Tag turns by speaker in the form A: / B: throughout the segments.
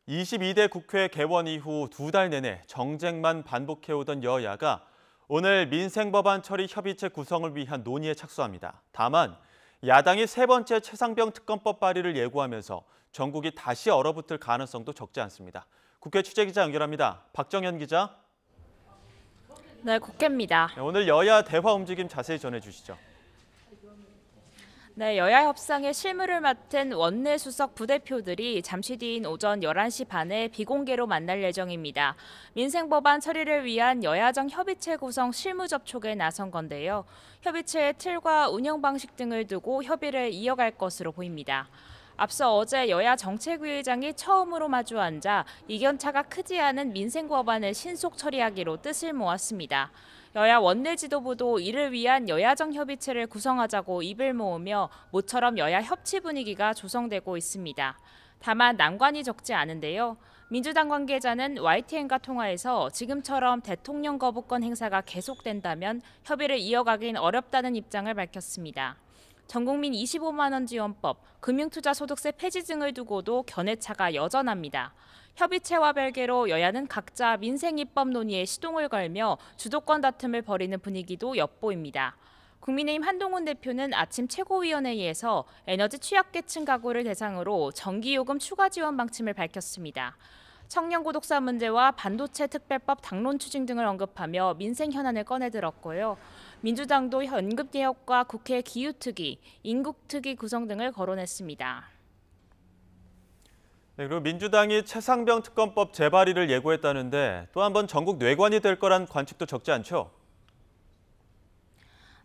A: 22대 국회 개원 이후 2달 내내 정쟁만 반복해오던 여야가 오늘 민생법안 처리 협의체 구성을 위한 논의에 착수합니다. 다만 야당이 세 번째 최상병 특검법 발의를 예고하면서 전국이 다시 얼어붙을 가능성도 적지 않습니다. 국회 취재기자 연결합니다. 박정현 기자.
B: 네, 국회입니다.
A: 오늘 여야 대화 움직임 자세히 전해주시죠.
B: 네, 여야 협상의 실무를 맡은 원내 수석 부대표들이 잠시 뒤인 오전 11시 반에 비공개로 만날 예정입니다. 민생법안 처리를 위한 여야정 협의체 구성 실무 접촉에 나선 건데요. 협의체의 틀과 운영 방식 등을 두고 협의를 이어갈 것으로 보입니다. 앞서 어제 여야 정책위의장이 처음으로 마주 앉아 이견차가 크지 않은 민생법안을 신속 처리하기로 뜻을 모았습니다. 여야 원내 지도부도 이를 위한 여야정 협의체를 구성하자고 입을 모으며 모처럼 여야 협치 분위기가 조성되고 있습니다. 다만 난관이 적지 않은데요. 민주당 관계자는 YTN과 통화에서 지금처럼 대통령 거부권 행사가 계속된다면 협의를 이어가긴 어렵다는 입장을 밝혔습니다. 전국민 25만 원 지원법, 금융투자소득세 폐지 등을 두고도 견해차가 여전합니다. 협의체와 별개로 여야는 각자 민생 입법 논의에 시동을 걸며 주도권 다툼을 벌이는 분위기도 엿보입니다. 국민의힘 한동훈 대표는 아침 최고위원회의에서 에너지 취약계층 가구를 대상으로 전기요금 추가 지원 방침을 밝혔습니다. 청년 고독사 문제와 반도체 특별법 당론 추진 등을 언급하며 민생 현안을 꺼내들었고요. 민주당도 연금개혁과 국회 기후특위, 인국특위 구성 등을 거론했습니다.
A: 네, 그리고 민주당이 최상병 특검법 재발의를 예고했다는데 또 한 번 전국 뇌관이 될 거란 관측도 적지 않죠?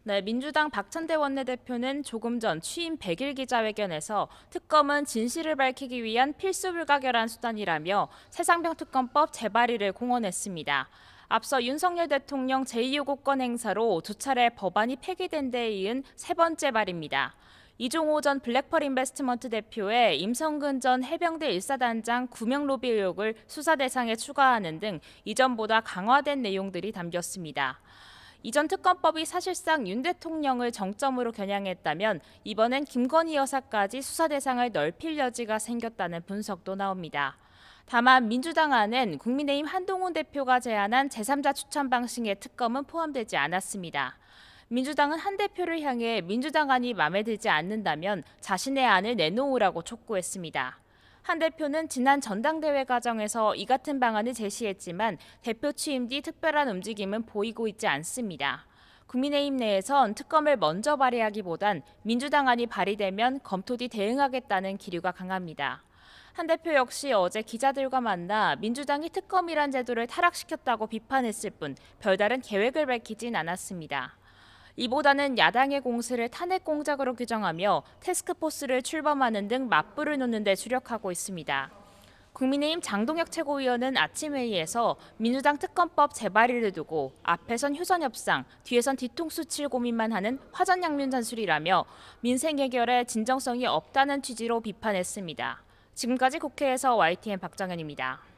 B: 네, 민주당 박찬대 원내대표는 조금 전 취임 100일 기자회견에서 특검은 진실을 밝히기 위한 필수 불가결한 수단이라며 최상병 특검법 재발의를 공언했습니다. 앞서 윤석열 대통령 제2요구권 행사로 2차례 법안이 폐기된 데 이은 세 번째 발입니다. 이종호 전 블랙펄 인베스트먼트 대표의 임성근 전 해병대 1사단장 구명 로비 의혹을 수사 대상에 추가하는 등 이전보다 강화된 내용들이 담겼습니다. 이전 특검법이 사실상 윤 대통령을 정점으로 겨냥했다면 이번엔 김건희 여사까지 수사 대상을 넓힐 여지가 생겼다는 분석도 나옵니다. 다만 민주당 안엔 국민의힘 한동훈 대표가 제안한 제3자 추천 방식의 특검은 포함되지 않았습니다. 민주당은 한 대표를 향해 민주당 안이 마음에 들지 않는다면 자신의 안을 내놓으라고 촉구했습니다. 한 대표는 지난 전당대회 과정에서 이 같은 방안을 제시했지만 대표 취임 뒤 특별한 움직임은 보이고 있지 않습니다. 국민의힘 내에선 특검을 먼저 발의하기보단 민주당 안이 발의되면 검토 뒤 대응하겠다는 기류가 강합니다. 한 대표 역시 어제 기자들과 만나 민주당이 특검이란 제도를 타락시켰다고 비판했을 뿐 별다른 계획을 밝히진 않았습니다. 이보다는 야당의 공세를 탄핵 공작으로 규정하며 태스크포스를 출범하는 등 맞불을 놓는 데 주력하고 있습니다. 국민의힘 장동혁 최고위원은 아침 회의에서 민주당 특검법 재발의를 두고 앞에선 효선 협상, 뒤에선 뒤통수 칠 고민만 하는 화전양면 잔술이라며 민생 해결에 진정성이 없다는 취지로 비판했습니다. 지금까지 국회에서 YTN 박정현입니다.